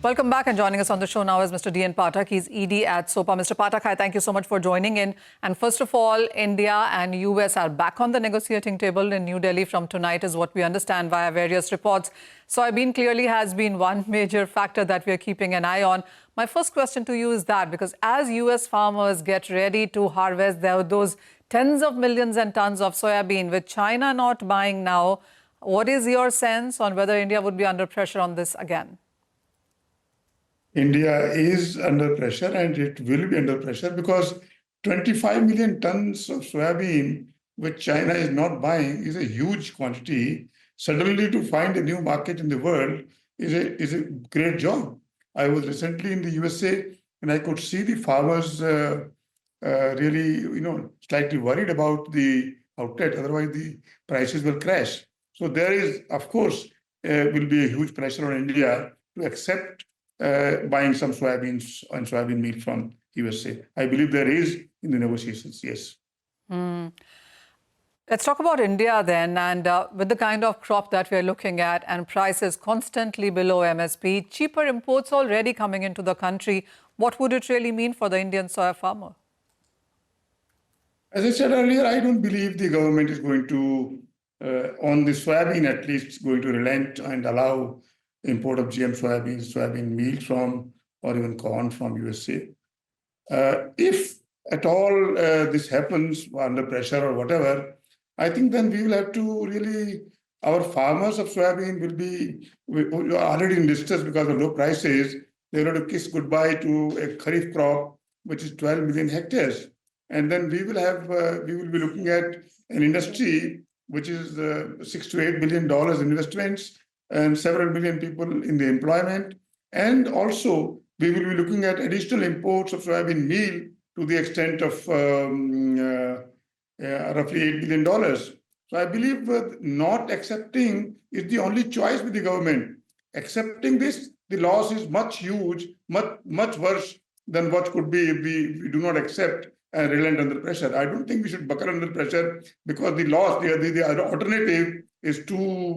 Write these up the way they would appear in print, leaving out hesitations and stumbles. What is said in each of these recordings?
Welcome back, and joining us on the show now is Mr. D.N. Pathak. He's ED at SOPA. Mr. Pathak, hi, thank you so much for joining in. And first of all, India and US are back on the negotiating table in New Delhi from tonight, is what we understand via various reports. Soybean clearly has been one major factor that we are keeping an eye on. My first question to you is that, because as US farmers get ready to harvest those tens of millions and tons of soybean, with China not buying now, what is your sense on whether India would be under pressure on this again? India is under pressure, and it will be under pressure because 25 million tons of soybean, which China is not buying, is a huge quantity. Suddenly to find a new market in the world is a great job. I was recently in the USA, and I could see the farmers really, slightly worried about the outlet. Otherwise, the prices will crash. So there is, of course, will be a huge pressure on India to accept buying some soybeans and soybean meal from USA. I believe there is in the negotiations, yes. Let's talk about India then, and with the kind of crop that we're looking at and prices constantly below MSP, cheaper imports already coming into the country, what would it really mean for the Indian soya farmer? As I said earlier, I don't believe the government is going to, on the soybean at least, going to relent and allow import of GM soybean meal from, or even corn from USA. If at all this happens under pressure or whatever, I think then we will have to really, our farmers of soybean will be already in distress because of low prices. They will have to kiss goodbye to a kharif crop, which is 12 million hectares. And then we will be looking at an industry which is $6 to $8 billion investments, and several million people in the employment. And also, we will be looking at additional imports of soybean meal to the extent of roughly $8 billion. So I believe not accepting is the only choice with the government. Accepting this, the loss is huge, much worse than what could be if we do not accept and relent under pressure. I don't think we should buckle under pressure because the loss, the alternative is too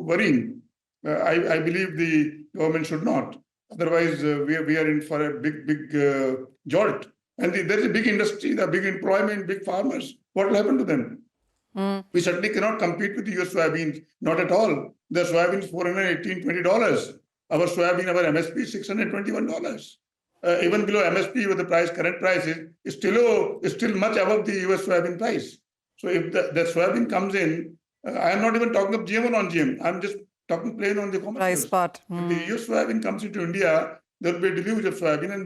worrying. I believe the government should not. Otherwise, we are in for a big jolt. And there is a big industry, the big employment, big farmers. What will happen to them? We certainly cannot compete with the US soybeans, not at all. The soybean is $418, $20. Our soybean, our MSP is $621. Even below MSP, with the current price is still much above the US soybean price. So if the soybean comes in, I am not even talking of GM or non-GM. I'm just talking plain on the commercials. If the US soybean comes into India, there will be a deluge of soybean, and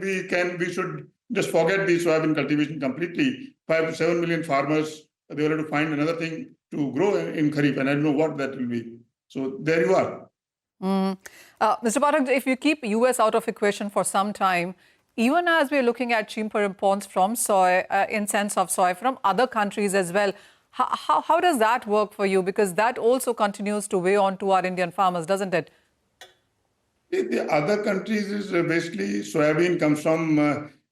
we should just forget the soybean cultivation completely. 5 to 7 million farmers, they will have to find another thing to grow in Kharif, and I don't know what that will be. So there you are. Mr. Pathak, if you keep US out of equation for some time, even as we're looking at cheaper imports from soy, in sense of soy, from other countries as well, how does that work for you? Because that also continues to weigh on to our Indian farmers, doesn't it? The other countries is basically soybean comes from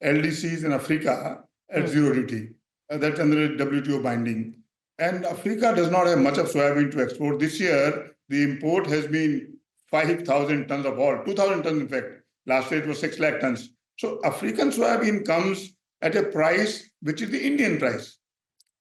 LDCs in Africa at zero duty. That's under WTO binding. And Africa does not have much of soybean to export. This year, the import has been 5,000 tons of all, 2,000 tons in fact. Last year it was 6 lakh tons. So African soybean comes at a price which is the Indian price.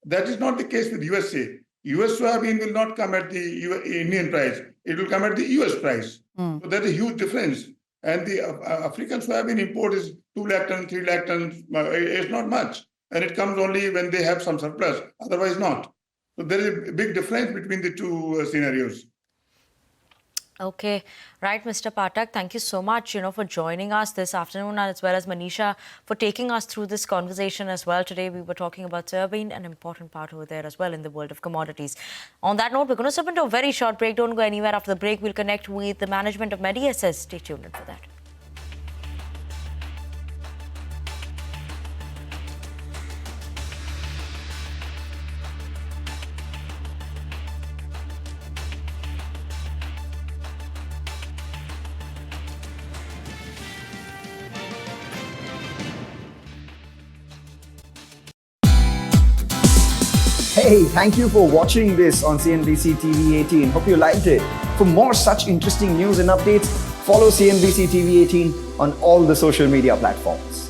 That is not the case with USA. US soybean will not come at the Indian price. It will come at the US price. So that's a huge difference. And the African soybean import is 2 lakh tons, 3 lakh tons. It's not much. And it comes only when they have some surplus. Otherwise not. So there is a big difference between the two scenarios. Okay, right, Mr. Pathak, thank you so much, for joining us this afternoon, as well as Manisha for taking us through this conversation as well. Today, we were talking about soybean, an important part over there as well in the world of commodities. On that note, we're going to step into a very short break. Don't go anywhere. After the break, we'll connect with the management of MediSS. Stay tuned in for that. Hey, thank you for watching this on CNBC TV18. Hope you liked it. For more such interesting news and updates, Follow CNBC TV 18 on all the social media platforms.